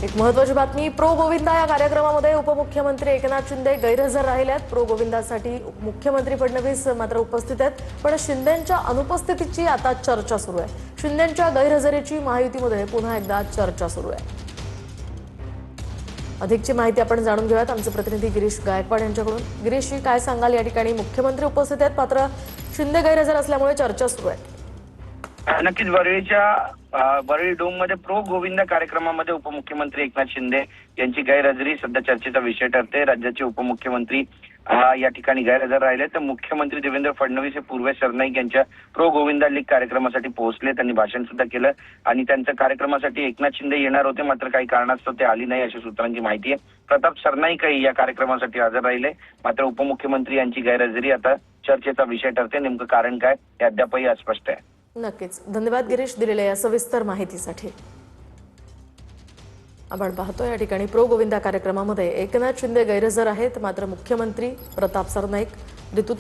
एक महत्त्वाची बातमी, प्रो गोविंदा या कार्यक्रमामध्ये उपमुख्यमंत्री एकनाथ शिंदे गैरहजर राहिले आहेत। प्रो गोविंदासाठी मुख्यमंत्री फडणवीस मात्र उपस्थित आहेत, पण शिंदेंच्या अनुपस्थितीची आता चर्चा सुरू आहे। शिंदेंच्या गैरहजेरीची महायुतीमध्ये पुन्हा एकदा चर्चा सुरू आहे। अधिकची माहिती आपण जाणून घेऊयात आमचे प्रतिनिधी गिरीश गायकवाड यांच्याकडून। गिरीशजी, काय सांगाल? या ठिकाणी मुख्यमंत्री उपस्थित आहेत, मात्र शिंदे गैरहजर असल्यामुळे चर्चा सुरू आहे। नक्कीच वरळी डोम मध्ये प्रो गोविंदा कार्यक्रमामध्ये उपमुख्यमंत्री एकनाथ शिंदे यांची गैरहजेरी सध्या चर्चेचा विषय ठरते। राज्याचे उपमुख्यमंत्री या ठिकाणी गैरहजर राहिले, तर मुख्यमंत्री देवेंद्र फडणवीस हे पूर्वे सरनाईक यांच्या प्रो गोविंदा लीग कार्यक्रमासाठी पोहोचले। त्यांनी भाषण सुद्धा केलं आणि त्यांच्या कार्यक्रमासाठी एकनाथ शिंदे येणार होते, मात्र काही कारणास्तव ते आली नाही अशी सूत्रांची माहिती आहे। प्रताप सरनाईकही या कार्यक्रमासाठी हजर राहिले, मात्र उपमुख्यमंत्री यांची गैरहजेरी आता चर्चेचा विषय ठरते। नेमकं कारण काय हे अद्यापही अस्पष्ट आहे। नक्कीच, धन्यवाद गिरीश दिलेल्या या सविस्तर माहितीसाठी। आपण पाहतो या ठिकाणी प्रो गोविंदा कार्यक्रमामध्ये एकनाथ शिंदे गैरहजर आहेत, मात्र मुख्यमंत्री प्रताप सरनाईक, ऋतू